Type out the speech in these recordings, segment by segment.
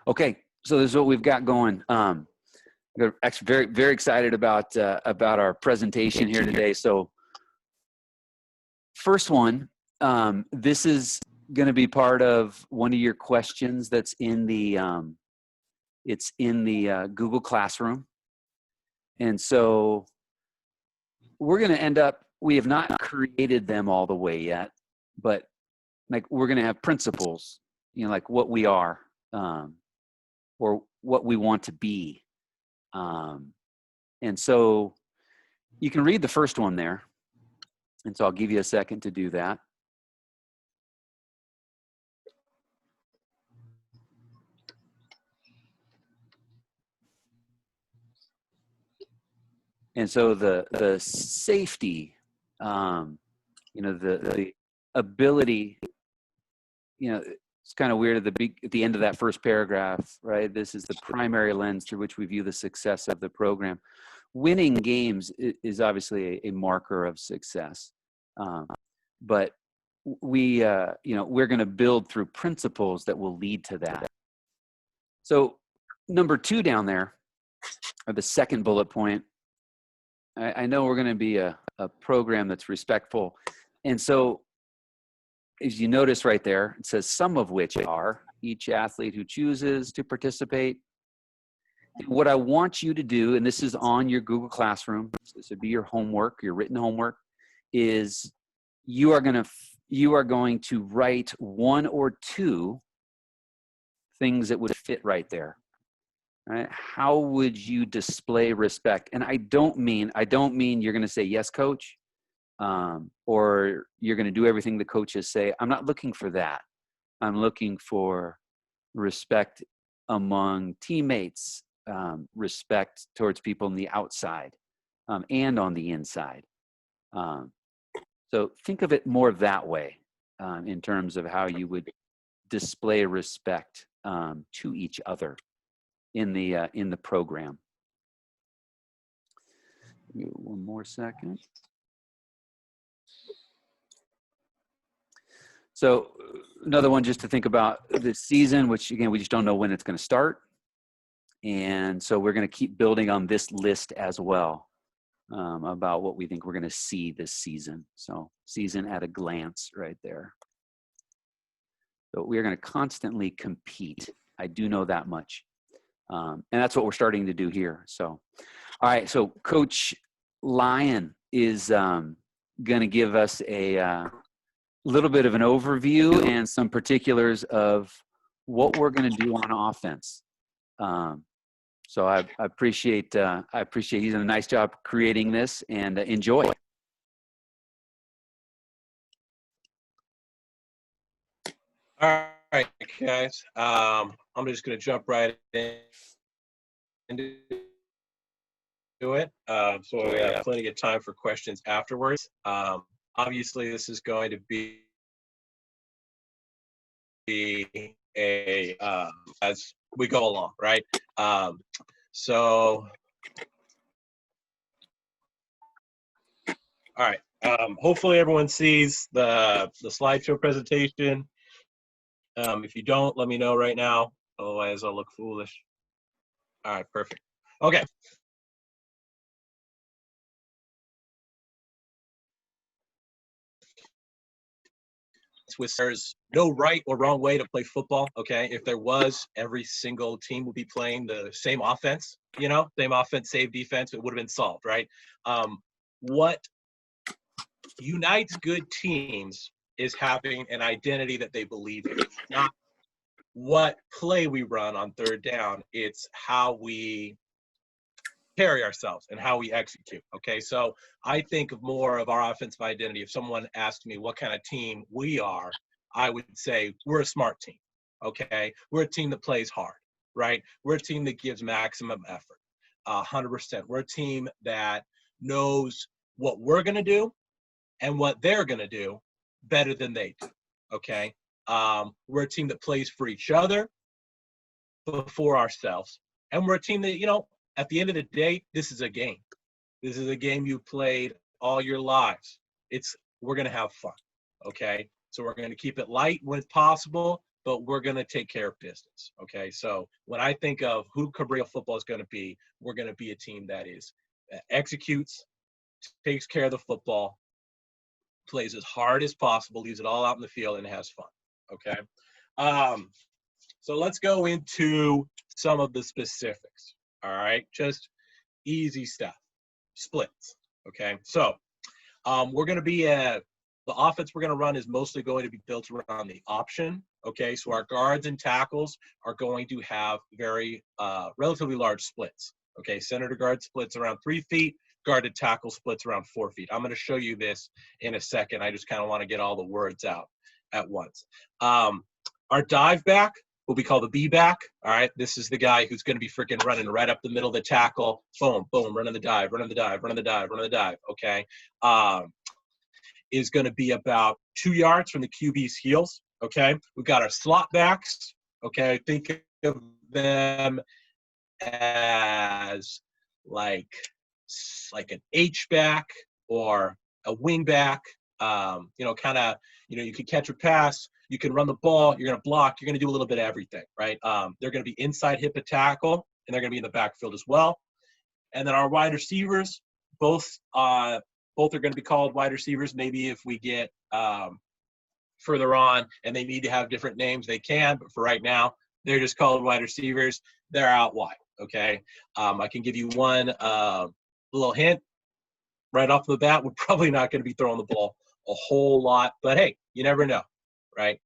Okay, so this is what we've got going. We're actually very, very excited about our presentation here today. So first one, this is going to be part of one of your questions that's in the Google Classroom. And so we're going to end up, we have not created them all the way yet, but like we're going to have principles, like what we are, or what we want to be. And so you can read the first one there. And so I'll give you a second to do that. And so the safety, the ability, it's kind of weird at the end of that first paragraph, right? This is the primary lens through which we view the success of the program. Winning games is obviously a marker of success, but we're going to build through principles that will lead to that. So number 2 down there, or the second bullet point, I know we're going to be a program that's respectful. And so as you notice right there, it says some of which are each athlete who chooses to participate. What I want you to do, and this is on your Google Classroom, so this would be your homework, your written homework, is you are going to write 1 or 2 things that would fit right there. Right? How would you display respect? And I don't mean you're going to say, yes, coach, or you're going to do everything the coaches say. I'm not looking for that. I'm looking for respect among teammates, respect towards people on the outside, and on the inside. So think of it more that way, in terms of how you would display respect to each other in the program. Give me one more second. So another one just to think about this season, which again, we just don't know when it's going to start. And so we're going to keep building on this list as well, about what we think we're going to see this season. So season at a glance right there. So we are going to constantly compete. I do know that much. And that's what we're starting to do here. So, all right. So Coach Lyon is going to give us a little bit of an overview and some particulars of what we're going to do on offense. So I appreciate he's done a nice job creating this, and enjoy. All right, guys. I'm just going to jump right into it. So we have plenty of time for questions afterwards. Obviously, this is going to be as we go along, right? So, all right. Hopefully, everyone sees the slideshow presentation. If you don't, let me know right now. Otherwise, I'll look foolish. All right, perfect. Okay. There's no right or wrong way to play football, okay? If there was, every single team would be playing the same offense, same offense, same defense, it would have been solved, right? What unites good teams is having an identity that they believe in, not what play we run on third down. It's how we carry ourselves and how we execute, okay? So I think of more of our offensive identity. If someone asked me what kind of team we are, I would say we're a smart team, okay? We're a team that plays hard, right? We're a team that gives maximum effort, 100%. We're a team that knows what we're going to do and what they're going to do better than they do, okay? We're a team that plays for each other before ourselves. And we're a team that, at the end of the day, this is a game. This is a game you played all your lives. We're going to have fun, okay? So we're going to keep it light when it's possible, but we're going to take care of business. Okay. So when I think of who Cabrillo football is going to be, we're going to be a team that executes, takes care of the football, plays as hard as possible, leaves it all out in the field, and has fun. Okay. So let's go into some of the specifics. All right. Just easy stuff. Splits. Okay. So we're going to be the offense we're going to run is mostly going to be built around the option. Okay. So our guards and tackles are going to have very relatively large splits. Okay. Center to guard splits around 3 feet. Guard to tackle splits around 4 feet. I'm going to show you this in a second. I just kind of want to get all the words out at once. Our dive back will be called the B back. All right. This is the guy who's going to be freaking running right up the middle of the tackle. Boom, boom, running the dive, running the dive, running the dive, running the dive. Okay. Is going to be about 2 yards from the QB's heels. Okay. We've got our slot backs. Okay. Think of them as like an H back or a wing back. Kind of, you can catch a pass, you can run the ball, you're going to block, you're going to do a little bit of everything, right? They're going to be inside hip of tackle, and they're going to be in the backfield as well. And then our wide receivers, both are going to be called wide receivers. Maybe if we get further on and they need to have different names, they can. But for right now, they're just called wide receivers. They're out wide, okay? I can give you one little hint. Right off the bat, we're probably not going to be throwing the ball a whole lot. But, hey, you never know, right?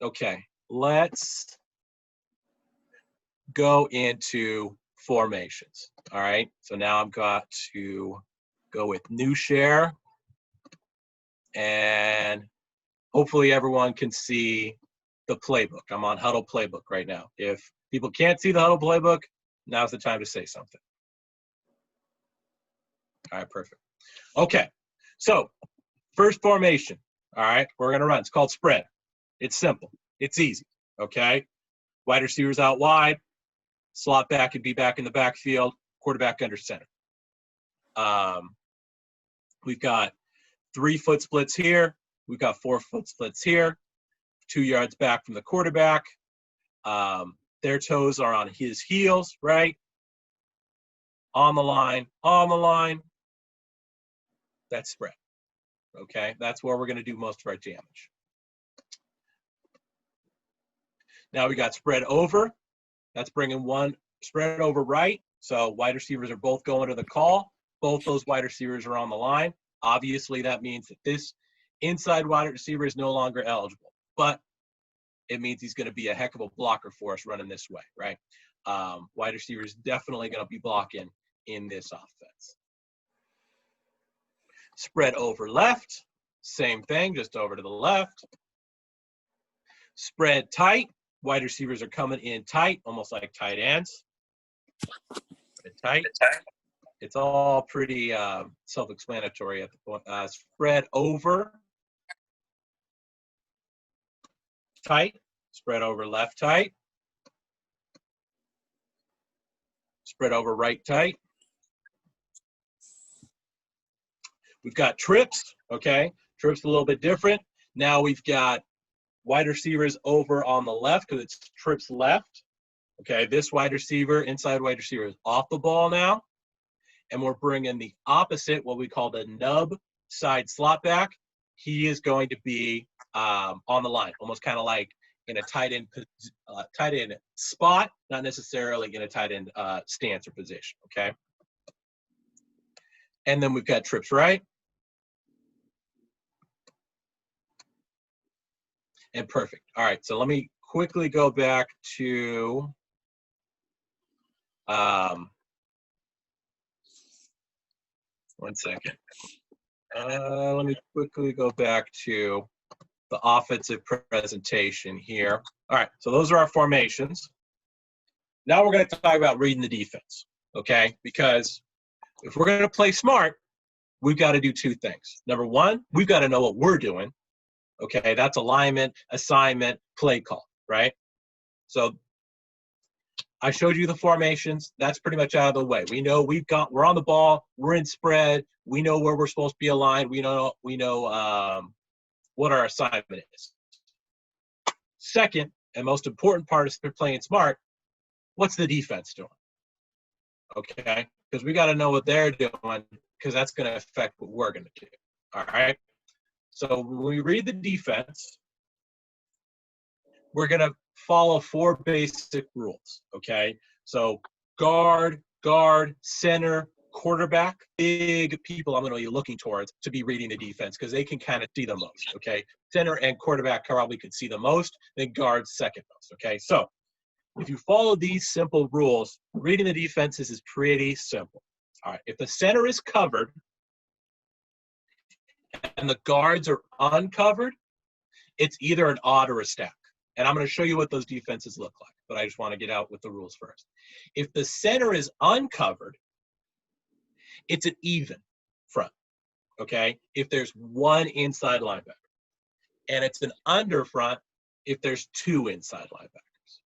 Okay, let's go into formations. All right, so now I've got to go with new share, and hopefully everyone can see the playbook. I'm on Huddle Playbook right now. If people can't see the Huddle Playbook, now's the time to say something. All right, perfect. Okay, so first formation, all right, we're going to run. It's called spread. It's simple. It's easy, okay? Wide receivers out wide, slot back and be back in the backfield, quarterback under center. We've got 3-foot splits here. We've got 4-foot splits here, 2 yards back from the quarterback. Their toes are on his heels, right? On the line. That's spread, okay? That's where we're going to do most of our damage. Now we got spread over. That's bringing one spread over right. So wide receivers are both going to the call. Both those wide receivers are on the line. Obviously, that means that this inside wide receiver is no longer eligible, but it means he's going to be a heck of a blocker for us running this way, right? Wide receiver is definitely going to be blocking in this offense. Spread over left, same thing, just over to the left. Spread tight, wide receivers are coming in tight, almost like tight ends. Spread tight. It's all pretty self-explanatory at the point. Spread over tight, spread over left tight, spread over right tight. We've got trips, okay? Trips a little bit different. Now we've got wide receivers over on the left because it's trips left. Okay, this wide receiver, inside wide receiver is off the ball now. And we're bringing the opposite, what we call the nub side slot back. He is going to be on the line, almost kind of like in a tight end spot, not necessarily in a tight end stance or position, okay? And then we've got trips right. And perfect. All right, so let me quickly go back to one second. Let me quickly go back to the offensive presentation here. All right, so those are our formations. Now we're going to talk about reading the defense, okay? Because if we're going to play smart, we've got to do 2 things. Number one, we've got to know what we're doing. Okay, that's alignment, assignment, play call, right? So I showed you the formations. That's pretty much out of the way. We know we're on the ball, we're in spread, we know where we're supposed to be aligned, we know what our assignment is. second and most important part of playing smart, what's the defense doing? Okay, because we got to know what they're doing, because that's going to affect what we're going to do. All right. So when we read the defense, we're going to follow 4 basic rules. Okay. So guard, center, quarterback, big people I'm going to be looking towards to be reading the defense, because they can kind of see the most. Okay. Center and quarterback probably could see the most, then guard second most. Okay. So if you follow these simple rules, reading the defenses is pretty simple. All right. If the center is covered and the guards are uncovered, it's either an odd or a stack. And I'm going to show you what those defenses look like, but I just want to get out with the rules first. If the center is uncovered, it's an even front, okay? If there's 1 inside linebacker. And it's an under front if there's 2 inside linebackers.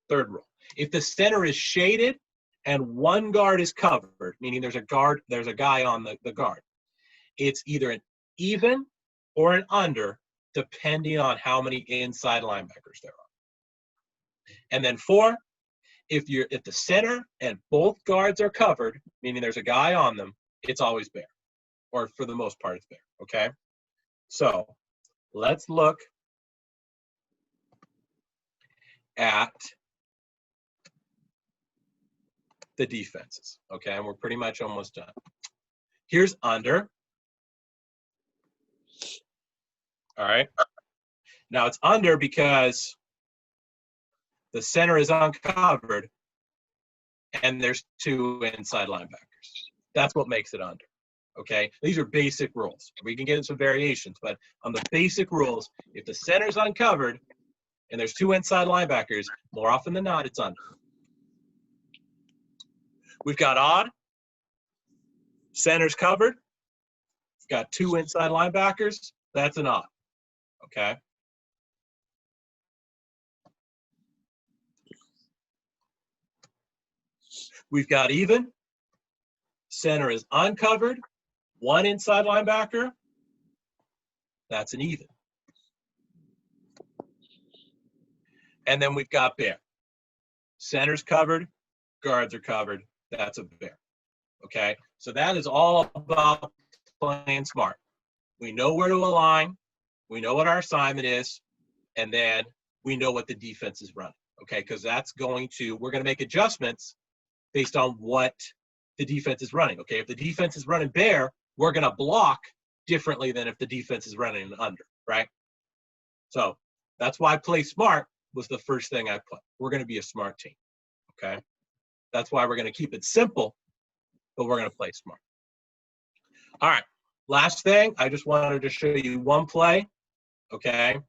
Third rule, if the center is shaded and 1 guard is covered, meaning there's a guy on the guard, it's either an even or an under, depending on how many inside linebackers there are. And then 4, if the center and both guards are covered, meaning there's a guy on them, it's always bear. Or for the most part, it's bear. Okay? So let's look at the defenses. Okay, and we're pretty much almost done. Here's under. All right. Now it's under because the center is uncovered and there's 2 inside linebackers. That's what makes it under. Okay, these are basic rules. We can get into some variations, but on the basic rules, if the center is uncovered and there's 2 inside linebackers, more often than not, it's under. We've got odd. Center's covered. We've got 2 inside linebackers. That's an odd. Okay. We've got even. Center is uncovered. 1 inside linebacker. That's an even. And then we've got bear. Center's covered. Guards are covered. That's a bear. Okay. So that is all about playing smart. We know where to align. We know what our assignment is, and then we know what the defense is running, okay? Because we're going to make adjustments based on what the defense is running, okay? If the defense is running bear, we're going to block differently than if the defense is running an under, right? So that's why play smart was the first thing I put. We're going to be a smart team, okay? That's why we're going to keep it simple, but we're going to play smart. All right, last thing, I just wanted to show you one play. Okay,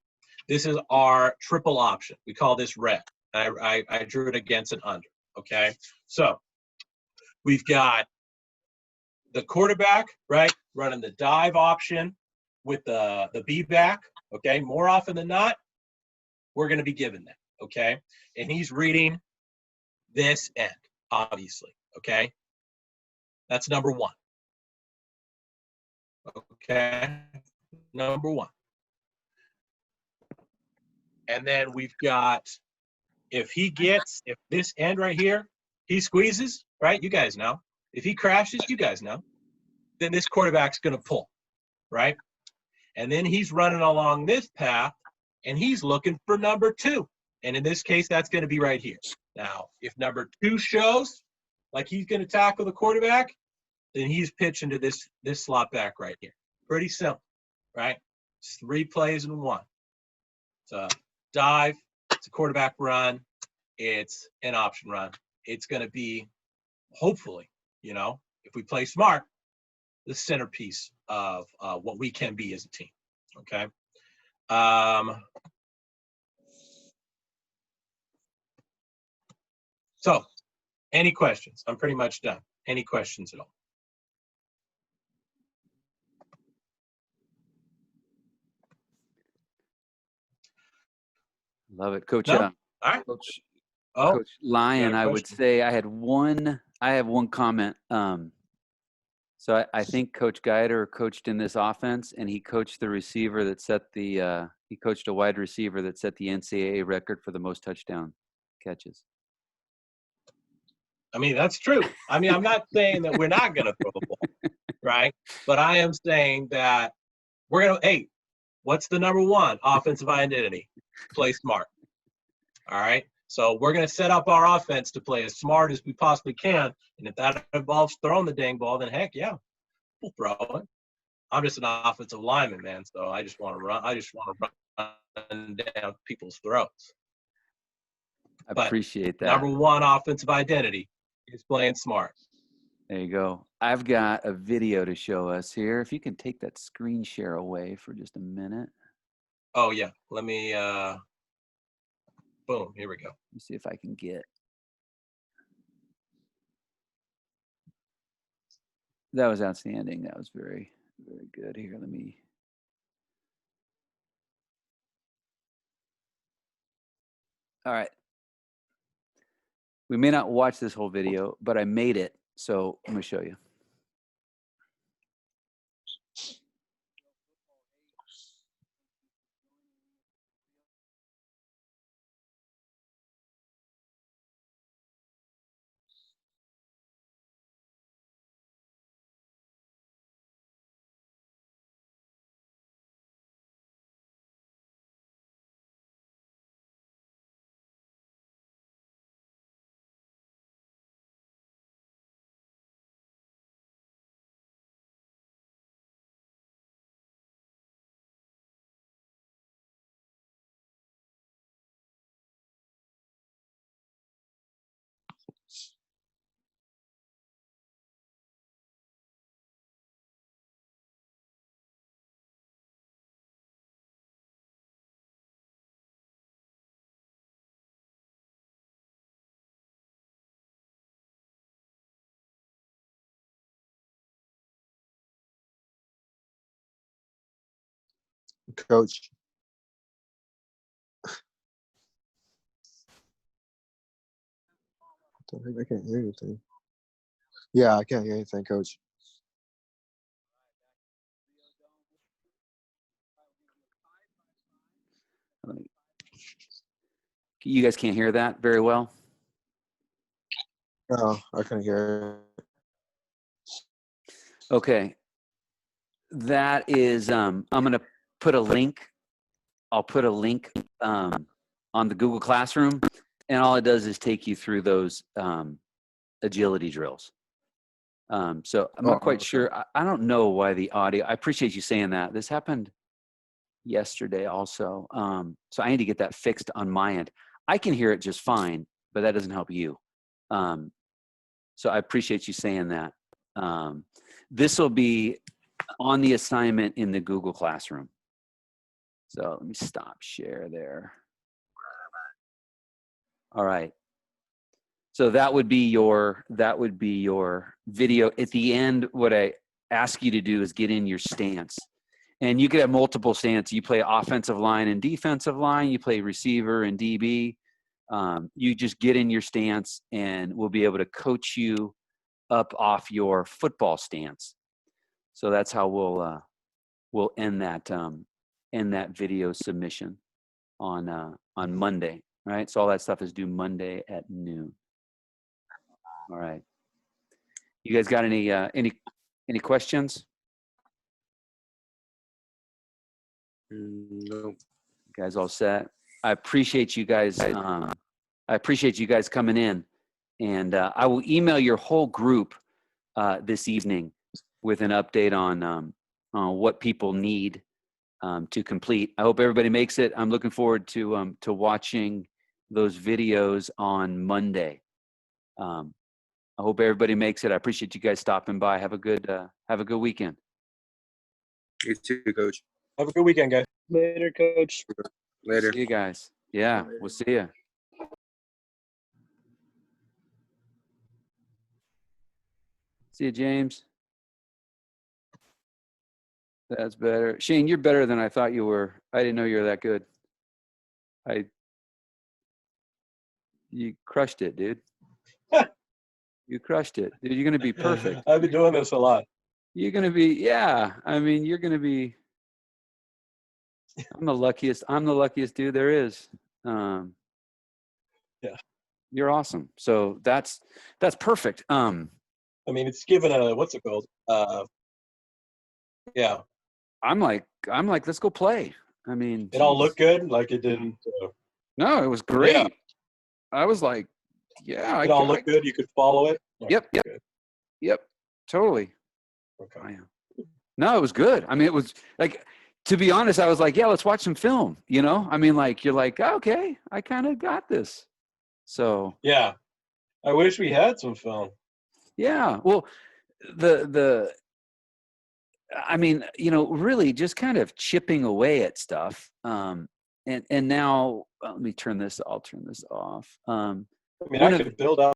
this is our triple option. We call this red. I drew it against an under. Okay, so we've got the quarterback, right, running the dive option with the B back. Okay, more often than not, we're going to be given that. Okay, and he's reading this end, obviously. Okay, that's number 1. Okay, number 1. And then we've got, if this end right here, he squeezes, right? You guys know. If he crashes, you guys know. Then this quarterback's going to pull, right? And then he's running along this path, and he's looking for number 2. And in this case, that's going to be right here. Now, if number 2 shows like he's going to tackle the quarterback, then he's pitching to this slot back right here. Pretty simple, right? It's 3 plays in 1. It's a dive, it's a quarterback run, it's an option run. It's going to be, hopefully, if we play smart, the centerpiece of what we can be as a team. Okay. So, any questions? I'm pretty much done. Any questions at all? Love it, Coach. No? All right. Coach Lyon, I would say I have one comment. So I think Coach Guider coached in this offense, and he coached the receiver that set the He coached a wide receiver that set the NCAA record for the most touchdown catches. I mean, that's true. I mean, I'm not saying that we're not going to throw the ball, right? But I am saying that we're going to, hey, what's the number one offensive identity? Play smart. All right. So we're going to set up our offense to play as smart as we possibly can. And if that involves throwing the dang ball, then heck yeah, we'll throw it. I'm just an offensive lineman, man. So I just want to run. I just want to run down people's throats. I appreciate that. Number one offensive identity is playing smart. There you go. I've got a video to show us here. If you can take that screen share away for just a minute. Oh yeah. Let me boom, here we go. Let me see if I can get. That was outstanding. That was very, very good. Here, let me. All right. We may not watch this whole video, but I made it. So I'm going to show you. Coach. I can't hear anything. Yeah, I can't hear anything, Coach. You guys can't hear that very well? No, I couldn't hear it. Okay. That is, I'm going to put a link. I'll put a link on the Google Classroom, and all it does is take you through those agility drills. So I'm not quite sure. I don't know why the audio, I appreciate you saying that. This happened yesterday also. So I need to get that fixed on my end. I can hear it just fine, but that doesn't help you. So I appreciate you saying that. This will be on the assignment in the Google Classroom. So let me stop share there. All right. So that would be your video. At the end, what I ask you to do is get in your stance. And you could have multiple stances. You play offensive line and defensive line. You play receiver and DB. You just get in your stance, and we'll be able to coach you up off your football stance. So that's how we'll end that video submission on Monday. Right. So all that stuff is due Monday at noon. All right. You guys got any questions? No. You guys all set? I appreciate you guys. I appreciate you guys coming in, and I will email your whole group this evening with an update on what people need to complete. I hope everybody makes it. I'm looking forward to watching those videos on Monday. I hope everybody makes it. I appreciate you guys stopping by. Have a good weekend. You too, Coach. Have a good weekend, guys. Later, Coach. Later. See you guys. Yeah, we'll see you. See you, James. That's better. Shane, you're better than I thought you were. I didn't know you were that good. You crushed it, dude. You crushed it. Dude, you're going to be perfect. I've been doing this a lot. You're going to be, yeah. I mean, you're going to be, I'm the luckiest dude there is. Um, Yeah. You're awesome. So that's perfect. I mean, it's given a, what's it called? Yeah. I'm like, let's go play. I mean, It all geez. looked good. Like it didn't. No, it was great. Yeah. I was like, yeah, It all looked good. You could follow it. Yep. Good. Yep. Totally. Okay. I am. No, it was good. I mean, it was like, to be honest, I was like, yeah, let's watch some film, you know? I mean, like, you're like, okay, I kind of got this. So, Yeah. I wish we had some film. yeah. Well, I mean, you know, really just kind of chipping away at stuff. And now, let me I'll turn this off. I mean, One I of could build out